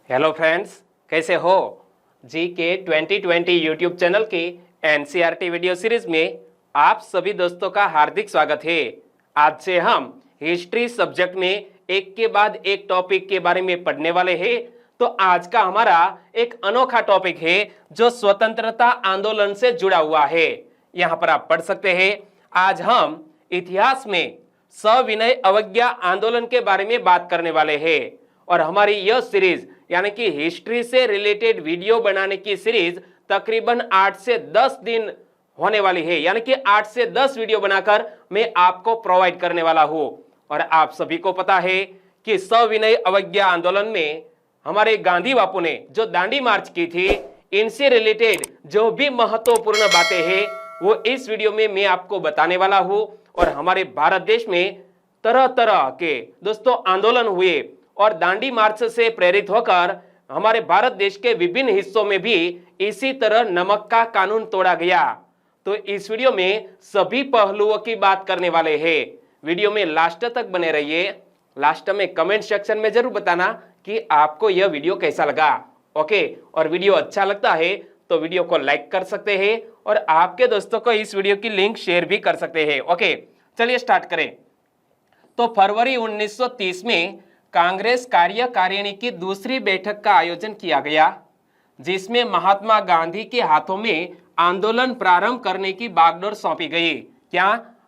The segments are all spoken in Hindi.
हेलो फ्रेंड्स, कैसे हो? जी के 2020 यूट्यूब चैनल की एनसीईआरटी वीडियो सीरीज में आप सभी दोस्तों का हार्दिक स्वागत है। आज से हम हिस्ट्री सब्जेक्ट में एक के बाद एक टॉपिक के बारे में पढ़ने वाले हैं। तो आज का हमारा एक अनोखा टॉपिक है जो स्वतंत्रता आंदोलन से जुड़ा हुआ है। यहाँ पर आप पढ़ सकते हैं। आज हम इतिहास में सविनय अवज्ञा आंदोलन के बारे में बात करने वाले हैं और हमारी यह सीरीज यानी कि हिस्ट्री से रिलेटेड वीडियो बनाने की सीरीज तकरीबन 8 से 10 दिन होने वाली है, यानी कि 8 से 10 वीडियो बनाकर मैं आपको प्रोवाइड करने वाला हूं। और आप सभी को पता है कि सविनय अवज्ञा आंदोलन में हमारे गांधी बापू ने जो दांडी मार्च की थी, इनसे रिलेटेड जो भी महत्वपूर्ण बातें हैं वो इस वीडियो में मैं आपको बताने वाला हूं। और हमारे भारत देश में तरह तरह के दोस्तों आंदोलन हुए और दांडी मार्च से प्रेरित होकर हमारे भारत देश के विभिन्न हिस्सों में भी इसी तरह नमक का कानून तोड़ा गया। तो इस वीडियो में सभी पहलुओं की बात करने वाले हैं। वीडियो में लास्ट तक बने रहिए। लास्ट में कमेंट सेक्शन में जरूर बताना कि आपको यह वीडियो कैसा लगा। ओके, और वीडियो अच्छा लगता है तो वीडियो को लाइक कर सकते हैं और आपके दोस्तों को इस वीडियो की लिंक शेयर भी कर सकते हैं। ओके, चलिए स्टार्ट करें। तो फरवरी 1930 में कांग्रेस कार्यकारिणी की दूसरी बैठक का आयोजन किया गया, जिसमें महात्मा गांधी के हाथों में आंदोलन प्रारंभ करने की बागडोर सौंपी गई। क्या?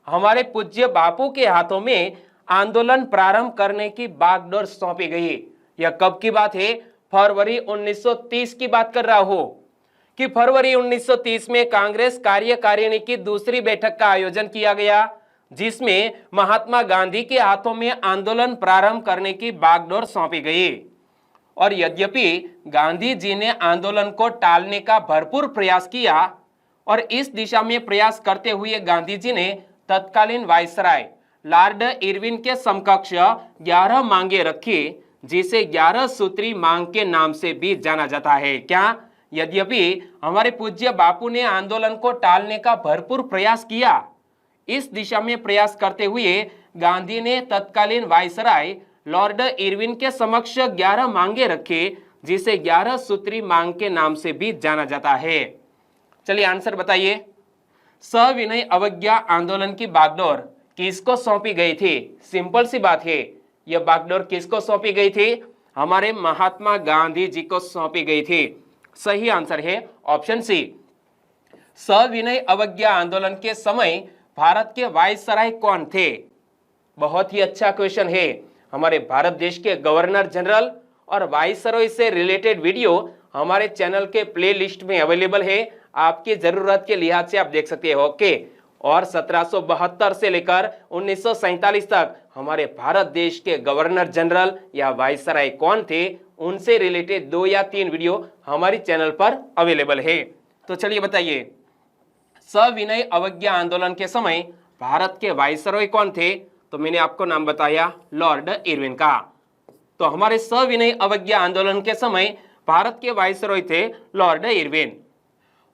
हमारे पूज्य बापू के हाथों में आंदोलन प्रारंभ करने की बागडोर सौंपी गई। यह कब की बात है? फरवरी 1930 की बात कर रहा हूं कि फरवरी 1930 में कांग्रेस कार्यकारिणी की दूसरी बैठक का आयोजन किया गया, जिसमें महात्मा गांधी के हाथों में आंदोलन प्रारंभ करने की बागडोर सौंपी गई। और यद्यपि गांधी जी ने आंदोलन को टालने का भरपूर प्रयास किया और इस दिशा में प्रयास करते हुए गांधी जी ने तत्कालीन वायसराय लॉर्ड इरविन के समकक्ष 11 मांगे रखी, जिसे 11 सूत्री मांग के नाम से भी जाना जाता है। क्या? यद्यपि हमारे पूज्य बापू ने आंदोलन को टालने का भरपूर प्रयास किया, इस दिशा में प्रयास करते हुए गांधी ने तत्कालीन वायसराय लॉर्ड इरविन के समक्ष 11 मांगे रखे, जिसे 11 सूत्री मांग के नाम से भी जाना जाता है। चलिए आंसर बताइए। सविनय अवज्ञा आंदोलन की बागडोर किसको सौंपी गई थी? सिंपल सी बात है, यह बागडोर किसको सौंपी गई थी? हमारे महात्मा गांधी जी को सौंपी गई थी। सही आंसर है ऑप्शन सी। सविनय अवज्ञा आंदोलन के समय भारत के वायसराय कौन थे? बहुत ही अच्छा क्वेश्चन है। हमारे भारत देश के गवर्नर जनरल और वायसराय से रिलेटेड वीडियो हमारे चैनल के प्लेलिस्ट में अवेलेबल है। आपकी जरूरत के लिहाज से आप देख सकते हो। ओके, और 1772 से लेकर 1947 तक हमारे भारत देश के गवर्नर जनरल या वायसराय कौन थे, उनसे रिलेटेड 2 या 3 वीडियो हमारी चैनल पर अवेलेबल है। तो चलिए बताइए, सविनय अवज्ञा आंदोलन के समय भारत के वायसराय कौन थे? तो मैंने आपको नाम बताया लॉर्ड इरविन का। तो हमारे सविनय अवज्ञा आंदोलन के समय भारत के वायसराय थे लॉर्ड इरविन।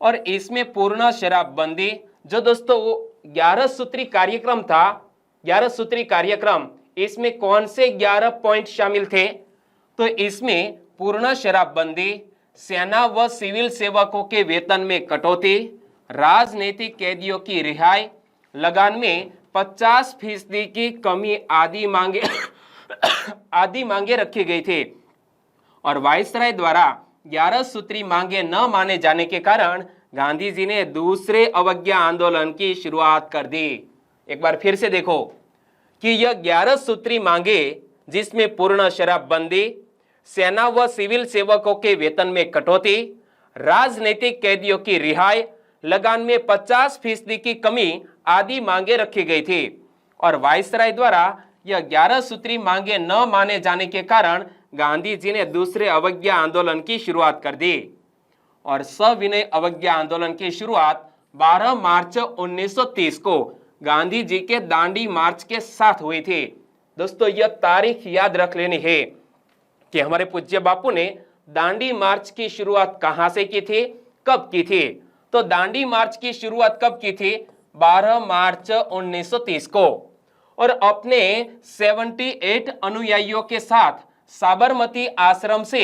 और इसमें पूर्ण शराबबंदी, जो दोस्तों वो 11 सूत्री कार्यक्रम था, 11 सूत्री कार्यक्रम, इसमें कौन से 11 पॉइंट शामिल थे? तो इसमें पूर्ण शराबबंदी, सेना व सिविल सेवकों के वेतन में कटौती, राजनीतिक कैदियों की रिहाई, लगान में 50% की कमी आदि मांगे रखी गई थी। और वायसराय द्वारा 11 सूत्री मांगे न माने जाने के कारण गांधी जी ने दूसरे अवज्ञा आंदोलन की शुरुआत कर दी। एक बार फिर से देखो कि यह 11 सूत्री मांगे, जिसमें पूर्ण शराबबंदी, सेना व सिविल सेवकों के वेतन में कटौती, राजनीतिक कैदियों की रिहाई, लगान में 50% की कमी आदि मांगे रखी गई थी। और वायसराय द्वारा यह 11 सूत्री मांगे न माने जाने के कारण गांधी जी ने दूसरे अवज्ञा आंदोलन की शुरुआत कर दी। और सविनय अवज्ञा आंदोलन की शुरुआत 12 मार्च 1930 को गांधी जी के दांडी मार्च के साथ हुई थी। दोस्तों, यह तारीख याद रख लेनी है कि हमारे पूज्य बापू ने दांडी मार्च की शुरुआत कहां से की थी, कब की थी? तो दांडी मार्च की शुरुआत कब की थी? 12 मार्च 1930 को। और अपने 78 अनुयायियों के साथ साबरमती आश्रम से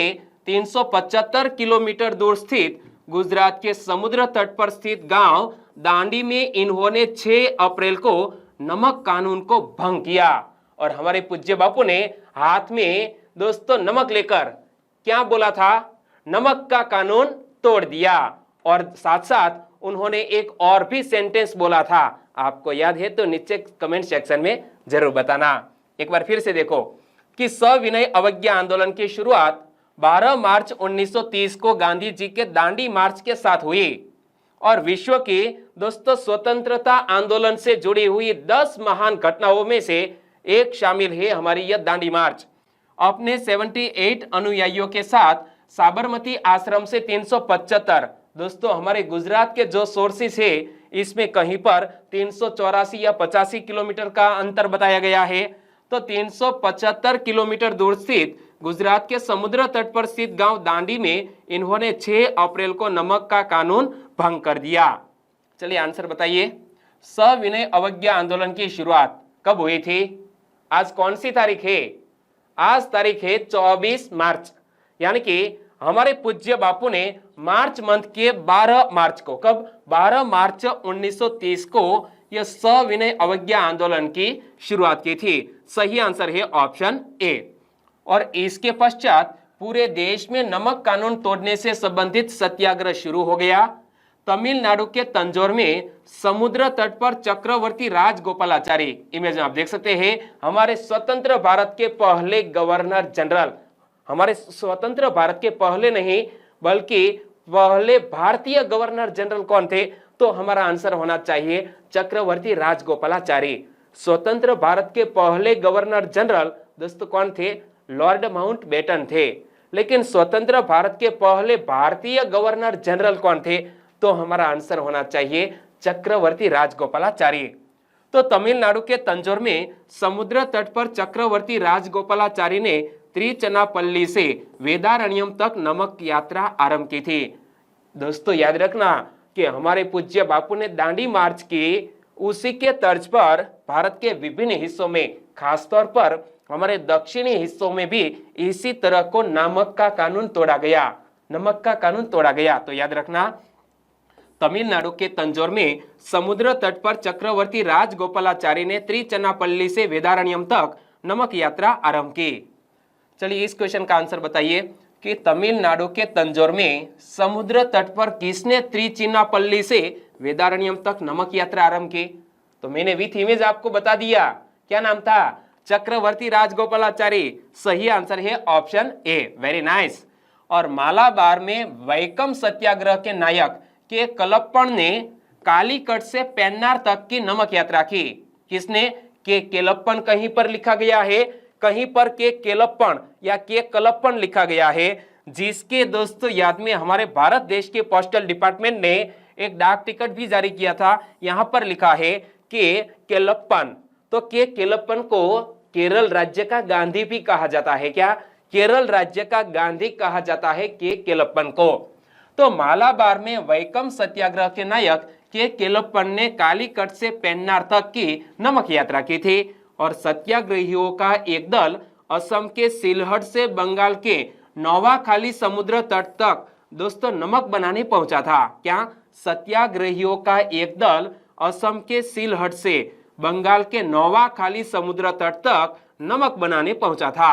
375 किलोमीटर दूर स्थित गुजरात के समुद्र तट पर स्थित गांव दांडी में इन्होंने 6 अप्रैल को नमक कानून को भंग किया। और हमारे पूज्य बापू ने हाथ में दोस्तों नमक लेकर क्या बोला था? नमक का कानून तोड़ दिया। और साथ साथ उन्होंने एक और भी सेंटेंस बोला था, आपको याद है तो नीचे कमेंट सेक्शन में जरूर बताना। एक बार फिर से देखो कि सविनय अवज्ञा आंदोलन की शुरुआत 12 मार्च 1930 को गांधी जी के दांडी मार्च के साथ हुई और विश्व की दोस्तों स्वतंत्रता आंदोलन से जुड़ी हुई 10 महान घटनाओं में से एक शामिल है हमारी यह दांडी मार्च। अपने 78 अनुयायियों के साथ साबरमती आश्रम से 375, दोस्तों हमारे गुजरात के जो सोर्सेस है इसमें कहीं पर 384 या 85 किलोमीटर का अंतर बताया गया है, तो 375 किलोमीटर दूर स्थित गुजरात के समुद्र तट पर स्थित गांव दांडी में इन्होंने 6 अप्रैल को नमक का कानून भंग कर दिया। चलिए आंसर बताइए। सविनय अवज्ञा आंदोलन की शुरुआत कब हुई थी? आज कौन सी तारीख है? आज तारीख है 24 मार्च, यानी कि हमारे पूज्य बापू ने मार्च मंथ के 12 मार्च को, कब? 12 मार्च 1930 को यह सविनय अवज्ञा आंदोलन की शुरुआत की थी। सही आंसर है ऑप्शन ए। और इसके पश्चात पूरे देश में नमक कानून तोड़ने से संबंधित सत्याग्रह शुरू हो गया। तमिलनाडु के तंजौर में समुद्र तट पर चक्रवर्ती राजगोपालाचारी, इमेज में आप देख सकते हैं, हमारे स्वतंत्र भारत के पहले गवर्नर जनरल, हमारे स्वतंत्र भारत के पहले नहीं बल्कि पहले भारतीय गवर्नर जनरल कौन थे? तो हमारा आंसर होना चाहिए चक्रवर्ती राजगोपालाचारी। स्वतंत्र भारत के पहले गवर्नर जनरल दोस्तों कौन थे? लॉर्ड माउंटबेटन थे। लेकिन स्वतंत्र भारत के पहले भारतीय गवर्नर जनरल कौन थे? तो हमारा आंसर होना चाहिए चक्रवर्ती राजगोपालाचारी। तो तमिलनाडु के तंजौर में समुद्र तट पर चक्रवर्ती राजगोपालाचारी ने त्रिचनापल्ली से वेदारण्यम तक नमक यात्रा आरंभ की थी। दोस्तों याद रखना कि हमारे पूज्य बापू ने दांडी मार्च की, उसी के तर्ज पर भारत के विभिन्न हिस्सों में, खासतौर पर हमारे दक्षिणी हिस्सों में भी इसी तरह को नमक का कानून तोड़ा गया, नमक का कानून तोड़ा गया। तो याद रखना तमिलनाडु के तंजौर में समुद्र तट पर चक्रवर्ती राजगोपालाचारी ने त्रिचनापल्ली से वेदारण्यम तक नमक यात्रा आरंभ की। चलिए इस क्वेश्चन का आंसर बताइए कि तमिलनाडु के तंजौर में समुद्र तट पर किसने त्रिचिनापल्ली से वेदारण्यम तक नमक यात्रा आरंभ की? तो मैंने विथ इमेज आपको बता दिया, क्या नाम था? चक्रवर्ती राजगोपालाचारी। सही आंसर है ऑप्शन ए। Very nice. और मालाबार में वैकम सत्याग्रह के नायक के कलप्पन ने कालीकट से पेन्नार तक की नमक यात्रा की। किसने? के केलप्पन कहीं पर लिखा गया है, कहीं पर के केलप्पन या के कलप्पन लिखा गया है, जिसके दोस्तों याद में हमारे भारत देश के पोस्टल डिपार्टमेंट ने एक डाक टिकट भी जारी किया था। यहां पर लिखा है के केलप्पन। तो के केलप्पन को केरल राज्य का गांधी भी कहा जाता है। क्या? केरल राज्य का गांधी कहा जाता है के केलप्पन को। तो मालाबार में वैकम सत्याग्रह के नायक के केलप्पन ने कालीकट से पेन्नार तक की नमक यात्रा की थी और सत्याग्रहियों का एक दल असम के सिलहट से बंगाल के नौवाखाली समुद्र तट तक दोस्तों नमक बनाने पहुंचा था। क्या? सत्याग्रहियों का एक दल असम के सिलहट से बंगाल के नौवाखाली समुद्र तट तक नमक बनाने पहुंचा था।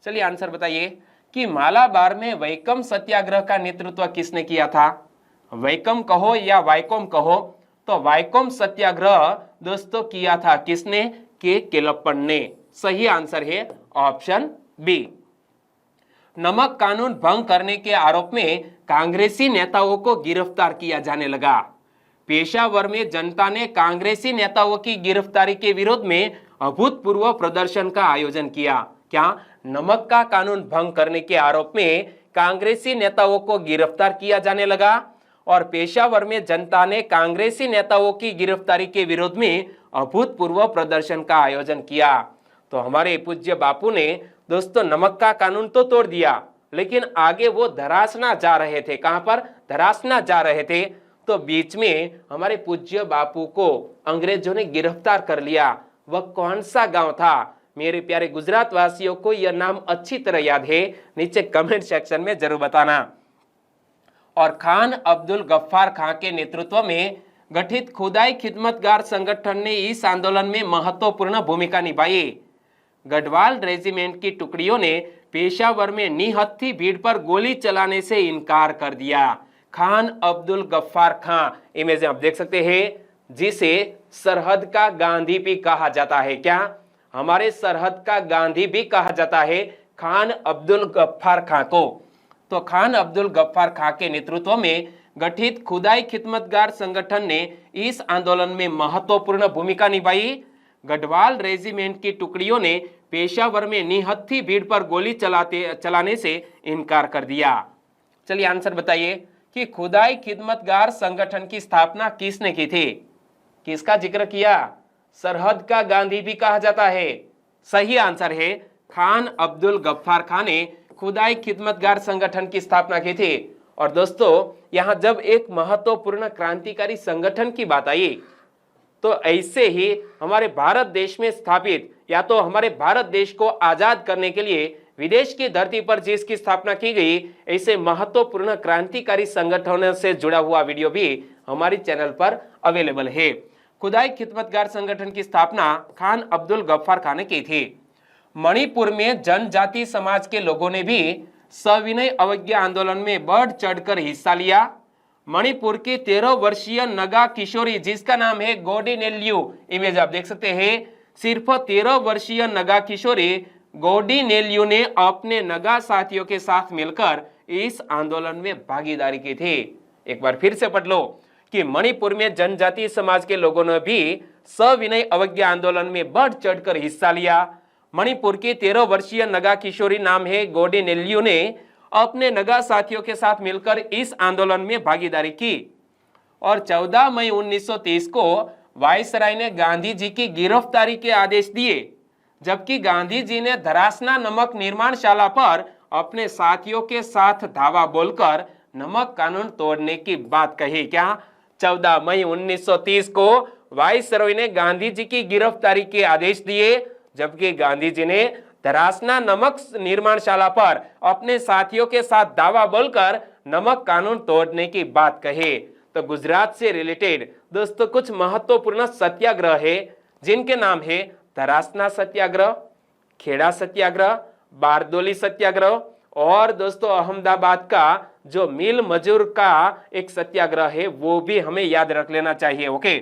चलिए आंसर बताइए कि मालाबार में वैकम सत्याग्रह का नेतृत्व किसने किया था? वैकम कहो या वाइकोम कहो, तो वाइकोम सत्याग्रह दोस्तों किया था किसने? के केलप्पन ने। सही आंसर है ऑप्शन बी। नमक कानून भंग करने के आरोप में कांग्रेसी नेताओं को गिरफ्तार किया जाने लगा। पेशावर में जनता ने कांग्रेसी नेताओं की गिरफ्तारी के विरोध में अभूतपूर्व प्रदर्शन का आयोजन किया। क्या? नमक का कानून भंग करने के आरोप में कांग्रेसी नेताओं को गिरफ्तार किया जाने लगा और पेशावर में जनता ने कांग्रेसी नेताओं की गिरफ्तारी के विरोध में अभूतपूर्व प्रदर्शन का आयोजन किया। तो हमारे पूज्य बापू ने दोस्तों नमक का कानून तो तोड़ दिया, लेकिन आगे वो धरासना जा रहे थे। कहां पर? धरासना जा रहे थे। तो बीच में हमारे पूज्य बापू को अंग्रेजों ने गिरफ्तार कर लिया। वह कौन सा गांव था मेरे प्यारे गुजरात वासियों को यह नाम अच्छी तरह याद है? नीचे कमेंट सेक्शन में जरूर बताना। और खान अब्दुल गफ्फार खां के नेतृत्व में गठित खुदाई खिदमतगार संगठन ने इस आंदोलन में महत्वपूर्ण भूमिका निभाई। गढ़वाल रेजिमेंट की टुकड़ियों ने पेशावर में निहत्थी भीड़ पर गोली चलाने से इनकार कर दिया। खान अब्दुल गफ्फार खां, इमेज आप देख सकते हैं, जिसे सरहद का गांधी भी कहा जाता है। क्या? हमारे सरहद का गांधी भी कहा जाता है खान अब्दुल गफ्फार खां को। तो खान अब्दुल गफ्फार खां के नेतृत्व में गठित खुदाई खिदमतगार संगठन ने इस आंदोलन में महत्वपूर्ण भूमिका निभाई। गढ़वाल रेजिमेंट की टुकड़ियों ने पेशावर में निहत्थी भीड़ पर गोली चलाने से इनकार कर दिया। चलिए आंसर बताइए कि खुदाई खिदमतगार संगठन की स्थापना किसने की थी? किसका जिक्र किया? सरहद का गांधी भी कहा जाता है। सही आंसर है खान अब्दुल गफ्फार खां ने खुदाई खिदमतगार संगठन की स्थापना की थी। और दोस्तों, यहां जब एक महत्वपूर्ण क्रांतिकारी संगठन की बात आई तो ऐसे ही हमारे भारत देश में स्थापित या तो हमारे भारत देश को आजाद करने के लिए विदेश की धरती पर जिसकी स्थापना की गई, ऐसे महत्वपूर्ण क्रांतिकारी संगठनों से जुड़ा हुआ वीडियो भी हमारे चैनल पर अवेलेबल है। खुदाई खिदमतगार संगठन की स्थापना खान अब्दुल गफ्फार खां ने की थी। मणिपुर में जनजाति समाज के लोगों ने भी सविनय अवज्ञा आंदोलन में बढ़ चढ़कर हिस्सा लिया। मणिपुर की 13 वर्षीय नगा किशोरी जिसका नाम है गोडी नेल्यू, इमेज आप देख सकते हैं, सिर्फ 13 वर्षीय नगा किशोरी गोडी नेल्यू ने अपने नगा साथियों के साथ मिलकर इस आंदोलन में भागीदारी की थी। एक बार फिर से पढ़ लो कि मणिपुर में जनजाति समाज के लोगों ने भी सविनय अवज्ञा आंदोलन में बढ़ चढ़कर हिस्सा लिया। मणिपुर की 13 वर्षीय नगा किशोरी नाम है गोडी नेल्यू ने अपने नगा साथियों के साथ मिलकर इस आंदोलन में भागीदारी की। और 14 मई 1930 को वायसराय ने गांधी जी की गिरफ्तारी के आदेश दिए, जबकि गांधी जी ने धरासना नमक निर्माणशाला पर अपने साथियों के साथ धावा बोलकर नमक कानून तोड़ने की बात कही। क्या? 14 मई 1930 को वायसराय ने गांधी जी की गिरफ्तारी के आदेश दिए, जबकि गांधी जी ने धरासना नमक निर्माणशाला पर अपने साथियों के साथ दावा बोलकर नमक कानून तोड़ने की बात कही। तो गुजरात से रिलेटेड दोस्तों कुछ महत्वपूर्ण सत्याग्रह है जिनके नाम है धरासना सत्याग्रह, खेड़ा सत्याग्रह, बारदोली सत्याग्रह और दोस्तों अहमदाबाद का जो मिल मजूर का एक सत्याग्रह है वो भी हमें याद रख लेना चाहिए। ओके,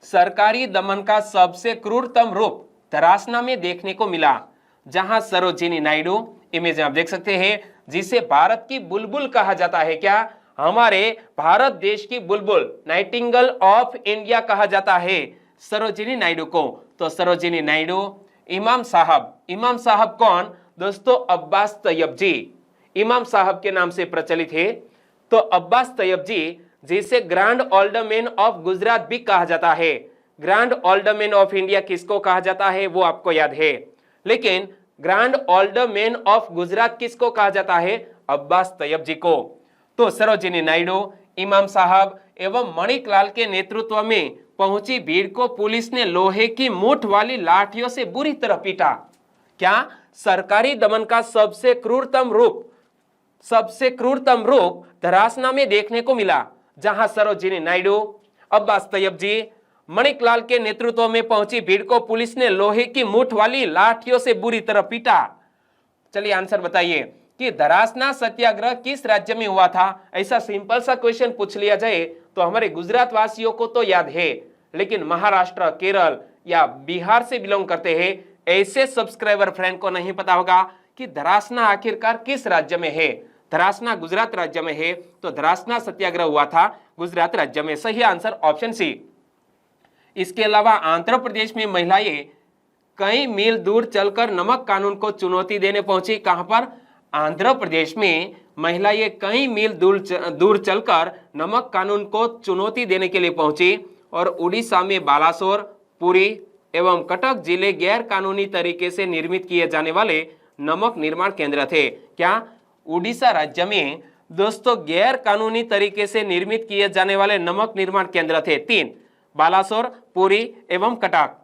सरकारी दमन का सबसे क्रूरतम रूप धरासना में देखने को मिला, जहां सरोजिनी नायडू, इमेज आप देख सकते हैं, जिसे भारत की बुलबुल कहा जाता है। क्या? हमारे भारत देश की बुलबुल, नाइटिंगेल ऑफ इंडिया कहा जाता है सरोजिनी नायडू को। तो सरोजिनी नायडू, इमाम साहब कौन? दोस्तों अब्बास तैयब जी, इमाम साहब के नाम से प्रचलित है। तो अब्बास तैयब जी, जिसे ग्रैंड ऑल्डरमैन ऑफ गुजरात भी कहा जाता है। ग्रैंड ऑल्डरमैन ऑफ इंडिया किसको कहा जाता है वो आपको याद है, लेकिन ग्रैंड ऑल्डरमैन ऑफ गुजरात किसको कहा जाता है? अब्बास तैयब जी को। तो सरोजिनी नायडू, इमाम साहब एवं मणिकलाल के नेतृत्व में पहुंची भीड़ को पुलिस ने लोहे की मूठ वाली लाठियों से बुरी तरह पीटा। क्या? सरकारी दमन का सबसे क्रूरतम रूप धरासना में देखने को मिला, जहां सरोजिनी नायडू, अब्बास तैयब जी, मणिकलाल के नेतृत्व में पहुंची भीड़ को पुलिस ने लोहे की मूठ वाली लाठियों से बुरी तरह पीटा। चलिए आंसर बताइए कि धरासना सत्याग्रह किस राज्य में हुआ था? ऐसा सिंपल सा क्वेश्चन पूछ लिया जाए तो हमारे गुजरात वासियों को तो याद है, लेकिन महाराष्ट्र, केरल या बिहार से बिलोंग करते हैं ऐसे सब्सक्राइबर फ्रेंड को नहीं पता होगा कि धरासना आखिरकार किस राज्य में है। धरासना गुजरात राज्य में है, तो धरासना सत्याग्रह हुआ था गुजरात राज्य में। सही आंसर ऑप्शन सी। इसके अलावा आंध्र प्रदेश में महिलाएं कई मील दूर चलकर नमक कानून को चुनौती देने पहुंची। कहां पर? आंध्र प्रदेश में महिलाएं कई मील दूर चलकर नमक कानून को चुनौती देने के लिए पहुंची। और उड़ीसा में बालासोर, पुरी एवं कटक जिले गैर कानूनी तरीके से निर्मित किए जाने वाले नमक निर्माण केंद्र थे। क्या? उड़ीसा राज्य में दोस्तों गैर कानूनी तरीके से निर्मित किए जाने वाले नमक निर्माण केंद्र थे 3, बालासोर, पुरी एवं कटक।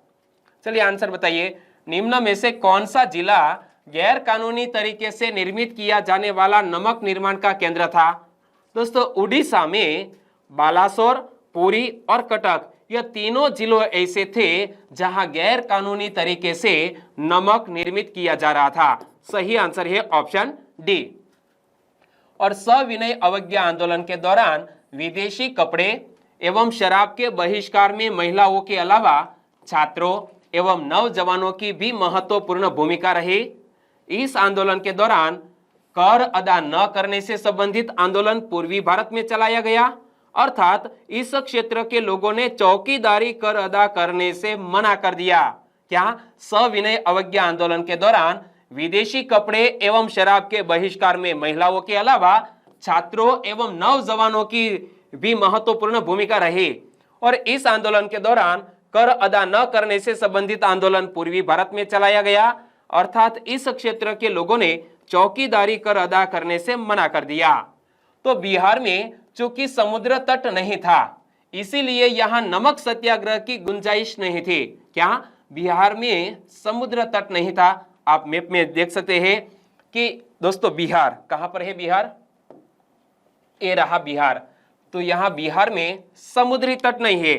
चलिए आंसर बताइए। निम्न में से कौन सा जिला गैर कानूनी तरीके से निर्मित किया जाने वाला नमक निर्माण का केंद्र था? दोस्तों उड़ीसा में बालासोर, पुरी और कटक यह तीनों जिलों ऐसे थे जहां गैर कानूनी तरीके से नमक निर्मित किया जा रहा था। सही आंसर है ऑप्शन डी। और सविनय अवज्ञा आंदोलन के दौरान विदेशी कपड़े एवं शराब के बहिष्कार में महिलाओं के अलावा छात्रों एवं नौजवानों की भी महत्वपूर्ण भूमिका रही। इस आंदोलन के दौरान कर अदा न करने से संबंधित आंदोलन पूर्वी भारत में चलाया गया, अर्थात इस क्षेत्र के लोगों ने चौकीदारी कर अदा करने से मना कर दिया। क्या? सविनय अवज्ञा आंदोलन के दौरान विदेशी कपड़े एवं शराब के बहिष्कार में महिलाओं के अलावा छात्रों एवं नौजवानों की भी महत्वपूर्ण भूमिका रही। और इस आंदोलन के दौरान कर अदा न करने से संबंधित आंदोलन पूर्वी भारत में चलाया गया, अर्थात इस क्षेत्र के लोगों ने चौकीदारी कर अदा करने से मना कर दिया। तो बिहार में चूंकि समुद्र तट नहीं था, इसीलिए यहां नमक सत्याग्रह की गुंजाइश नहीं थी। क्या? बिहार में समुद्र तट नहीं था। आप मैप में देख सकते हैं कि दोस्तों बिहार कहां पर है? बिहार ये रहा बिहार। तो यहां बिहार में समुद्री तट नहीं है,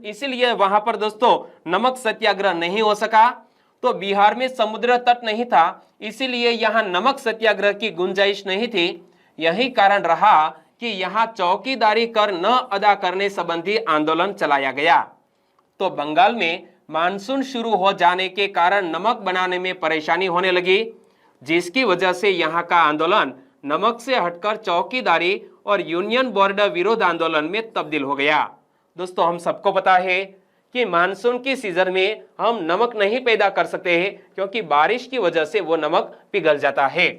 इसीलिए वहां पर दोस्तों नमक सत्याग्रह नहीं हो सका। तो बिहार में समुद्र तट नहीं था, इसीलिए यहां नमक सत्याग्रह की गुंजाइश नहीं थी। यही कारण रहा कि यहां चौकीदारी कर न अदा करने संबंधी आंदोलन चलाया गया। तो बंगाल में मानसून शुरू हो जाने के कारण नमक बनाने में परेशानी होने लगी, जिसकी वजह से यहां का आंदोलन नमक से हटकर चौकीदारी और यूनियन बॉर्डर विरोध आंदोलन में तब्दील हो गया। दोस्तों हम सबको पता है कि मानसून की सीजन में हम नमक नहीं पैदा कर सकते हैं, क्योंकि बारिश की वजह से वो नमक पिघल जाता है।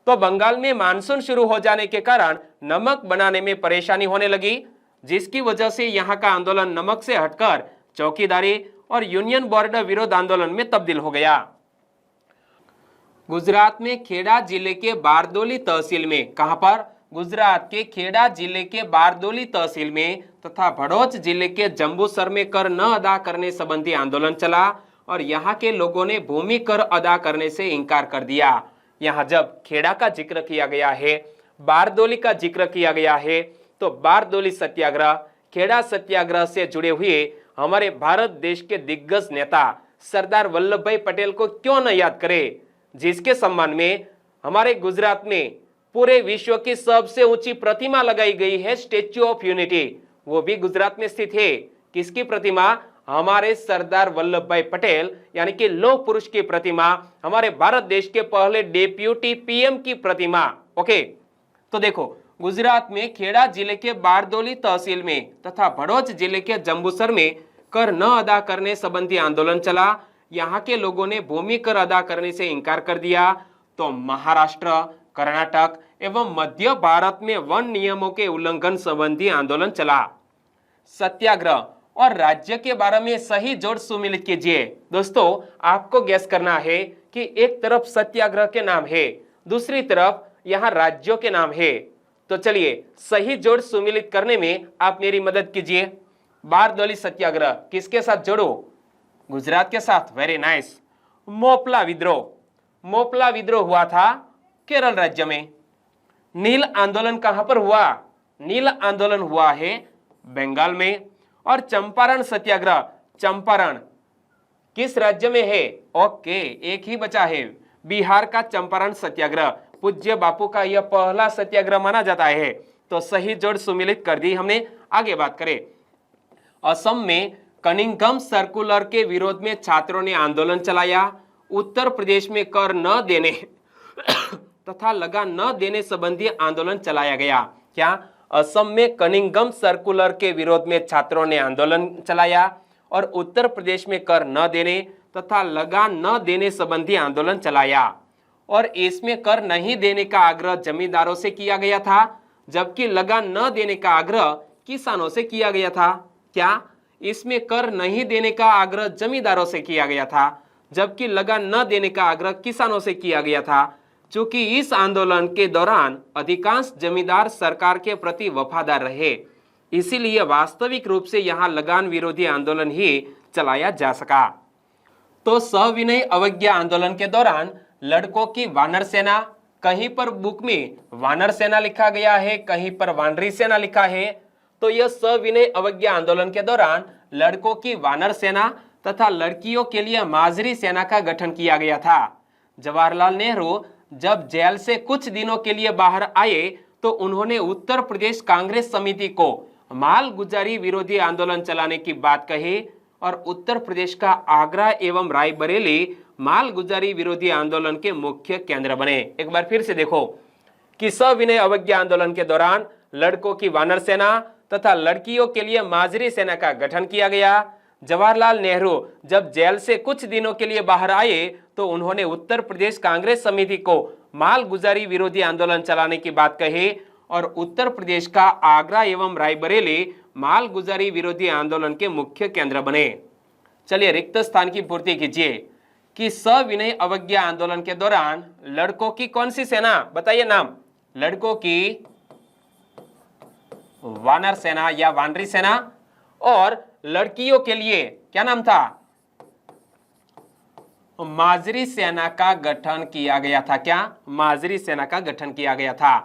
तो बंगाल में मानसून शुरू हो जाने के कारण नमक बनाने में परेशानी होने लगी, जिसकी वजह से यहाँ का आंदोलन नमक से हटकर चौकीदारी और यूनियन बॉर्डर विरोध आंदोलन में तब्दील हो गया। गुजरात में खेड़ा जिले के बारदोली तहसील में, कहां पर? गुजरात के खेड़ा जिले के बारदोली तहसील में तथा भड़ोच जिले के जंबूसर में कर न अदा करने संबंधी आंदोलन चला और यहाँ के लोगों ने भूमि कर अदा करने से इनकार कर दिया। यहाँ जब खेड़ा का जिक्र किया गया है, बारदोली का जिक्र किया गया है, तो बारदोली सत्याग्रह, खेड़ा सत्याग्रह से जुड़े हुए हमारे भारत देश के दिग्गज नेता सरदार वल्लभ भाई पटेल को क्यों न याद करें, जिसके सम्मान में हमारे गुजरात में पूरे विश्व की सबसे ऊंची प्रतिमा लगाई गई है, स्टैच्यू ऑफ यूनिटी। वो भी गुजरात में स्थित है। किसकी प्रतिमा? हमारे सरदार वल्लभ भाई पटेल यानी कि लौह पुरुष की प्रतिमा, हमारे भारत देश के पहले डेप्यूटी पीएम की प्रतिमा। ओके, तो देखो गुजरात में खेड़ा जिले के बारदोली तहसील में तथा भड़ोच जिले के जंबूसर में कर न अदा करने संबंधी आंदोलन चला। यहाँ के लोगों ने भूमि कर अदा करने से इनकार कर दिया। तो महाराष्ट्र, कर्नाटक एवं मध्य भारत में वन नियमों के उल्लंघन संबंधी आंदोलन चला। सत्याग्रह और राज्य के बारे में सही जोड़ सुमिलित कीजिए। दोस्तों आपको गैस करना है कि एक तरफ सत्याग्रह के नाम है, दूसरी तरफ यहाँ राज्यों के नाम है। तो चलिए सही जोड़ सुमिलित करने में आप मेरी मदद कीजिए। बारदोली सत्याग्रह किसके साथ जोड़ो? गुजरात के साथ। Very nice. मोपला विद्रोह, मोपला विद्रोह हुआ था केरल राज्य में। नील आंदोलन कहां पर हुआ? नील आंदोलन हुआ है बंगाल में। और चंपारण सत्याग्रह, चंपारण किस राज्य में है? ओके, एक ही बचा है, बिहार का चंपारण सत्याग्रह। पूज्य बापू का यह पहला सत्याग्रह माना जाता है। तो सही जोड़ सुमिलित कर दी हमने। आगे बात करें, असम में कनिंघम सर्कुलर के विरोध में छात्रों ने आंदोलन चलाया। उत्तर प्रदेश में कर न देने तथा लगा न देने संबंधी आंदोलन चलाया गया। क्या? असम में कनिंघम सर्कुलर के विरोध में छात्रों ने आंदोलन चलाया और उत्तर प्रदेश में कर न देने तथा लगा न देने संबंधी आंदोलन चलाया। और इसमें कर नहीं देने का आग्रह जमींदारों से किया गया था, जबकि लगा न देने का आग्रह किसानों से किया गया था। क्या? इसमें कर नहीं देने का आग्रह जमींदारों से किया गया था, जबकि लगा न देने का आग्रह किसानों से किया गया था। चूंकि इस आंदोलन के दौरान अधिकांश जमींदार सरकार के प्रति वफादार रहे, इसीलिए वास्तविक रूप से यहाँ लगान विरोधी आंदोलन ही चलाया जा सका। तो सविनय अवज्ञा आंदोलन के दौरान लड़कों की वानर सेना, कहीं पर बुक में वानर सेना लिखा गया है, कहीं पर वानरी सेना लिखा है। तो यह सविनय अवज्ञा आंदोलन के दौरान लड़कों की वानर सेना तथा लड़कियों के लिए माजरी सेना का गठन किया गया था। जवाहरलाल नेहरू जब जेल से कुछ दिनों के लिए बाहर आए तो उन्होंने उत्तर प्रदेश कांग्रेस समिति को माल गुजारी विरोधी आंदोलन चलाने की बात कही और उत्तर प्रदेश का आगरा एवं रायबरेली माल गुजारी विरोधी आंदोलन के मुख्य केंद्र बने। एक बार फिर से देखो कि सविनय अवज्ञा आंदोलन के दौरान लड़कों की वानर सेना तथा लड़कियों के लिए माजरी सेना का गठन किया गया। जवाहरलाल नेहरू जब जेल से कुछ दिनों के लिए बाहर आए तो उन्होंने उत्तर प्रदेश कांग्रेस समिति को माल गुजारी विरोधी आंदोलन चलाने की बात कही और उत्तर प्रदेश का आगरा एवं रायबरेली माल गुजारी विरोधी आंदोलन के मुख्य केंद्र बने। चलिए रिक्त स्थान की पूर्ति कीजिए कि सविनय अवज्ञा आंदोलन के दौरान लड़कों की कौन सी सेना, बताइए नाम। लड़कों की वानर सेना या वानरी सेना और लड़कियों के लिए क्या नाम था, माजरी सेना का गठन किया गया था। क्या, माजरी सेना का गठन किया गया था।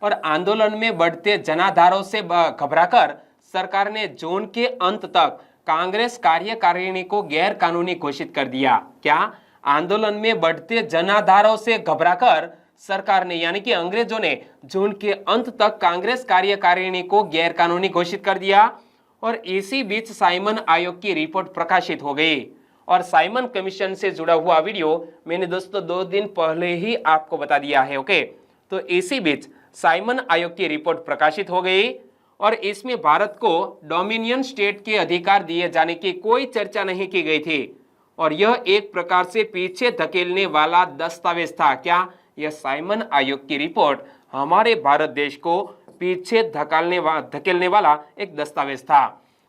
और आंदोलन में बढ़ते जनाधारों से घबराकर सरकार ने जून के अंत तक कांग्रेस कार्यकारिणी को गैर कानूनी घोषित कर दिया। क्या, आंदोलन में बढ़ते जनाधारों से घबराकर सरकार ने यानी कि अंग्रेजों ने जून के अंत तक कांग्रेस कार्यकारिणी को गैर कानूनी घोषित कर दिया। और इसी बीच साइमन आयोग की रिपोर्ट प्रकाशित हो गई और साइमन कमीशन से जुड़ा हुआ वीडियो मैंने दोस्तों 2 दिन पहले ही आपको बता दिया है। ओके, तो इसी बीच साइमन आयोग की रिपोर्ट प्रकाशित हो गई और इसमें भारत को डोमिनियन स्टेट के अधिकार दिए जाने की कोई चर्चा नहीं की गई थी और यह एक प्रकार से पीछे धकेलने वाला दस्तावेज था। क्या, यह साइमन आयोग की रिपोर्ट हमारे भारत देश को पीछे धकेलने वाला एक दस्तावेज था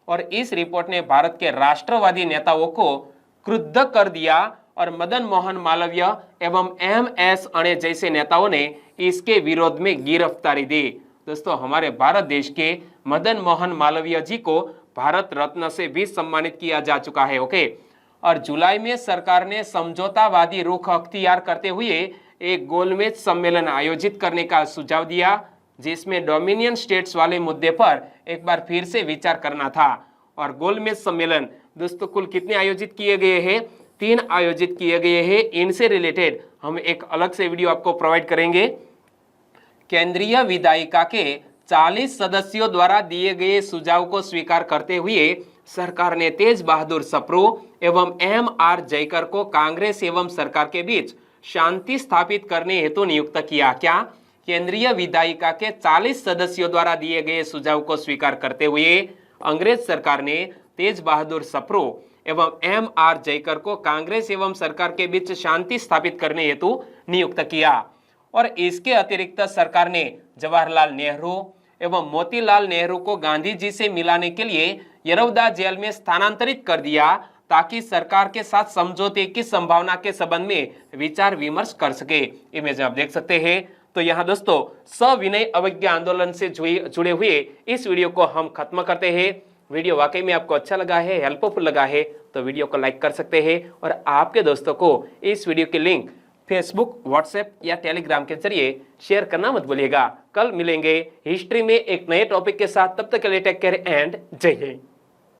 और इस रिपोर्ट ने भारत के राष्ट्रवादी नेताओं को क्रुद्ध कर दिया और मदन मोहन मालवीय एवं MS अणे जैसे नेताओं ने इसके विरोध में गिरफ्तारी दी। दोस्तों, हमारे भारत देश के मदन मोहन मालवीय जी को भारत रत्न से भी सम्मानित किया जा चुका है। ओके, और जुलाई में सरकार ने समझौतावादी रुख अख्तियार करते हुए एक गोलमेज सम्मेलन आयोजित करने का सुझाव दिया जिसमें डोमिनियन स्टेट्स वाले मुद्दे पर एक बार फिर से विचार करना था। और गोलमेज सम्मेलन दोस्तों कुल कितने आयोजित किए गए हैं, 3 आयोजित किए गए हैं। इनसे रिलेटेड हम एक अलग से वीडियो आपको प्रोवाइड करेंगे। केंद्रीय विधायिका के 40 सदस्यों द्वारा दिए गए सुझाव को स्वीकार करते हुए सरकार ने तेज बहादुर सप्रू एवं MR जयकर को कांग्रेस एवं सरकार के बीच शांति स्थापित करने हेतु नियुक्त किया। क्या, केंद्रीय विधायिका के 40 सदस्यों द्वारा दिए गए सुझाव को स्वीकार करते हुए अंग्रेज सरकार ने तेज बहादुर सप्रू एवं MR जयकर को कांग्रेस एवं सरकार के बीच शांति स्थापित करने हेतु नियुक्त किया। और इसके अतिरिक्त सरकार ने जवाहरलाल नेहरू एवं मोतीलाल नेहरू को गांधी जी से मिलाने के लिए यरौदा जेल में स्थानांतरित कर दिया ताकि सरकार के साथ समझौते की संभावना के संबंध में विचार विमर्श कर सके। इमेज आप देख सकते हैं। तो यहाँ दोस्तों सविनय अवज्ञा आंदोलन से जुड़े हुए इस वीडियो को हम खत्म करते हैं। वीडियो वाकई में आपको अच्छा लगा है, हेल्पफुल लगा है तो वीडियो को लाइक कर सकते हैं और आपके दोस्तों को इस वीडियो की लिंक फेसबुक, व्हाट्सएप या टेलीग्राम के जरिए शेयर करना मत भूलिएगा। कल मिलेंगे हिस्ट्री में एक नए टॉपिक के साथ, तब तक के लिए टेक केयर एंड जय हिंद।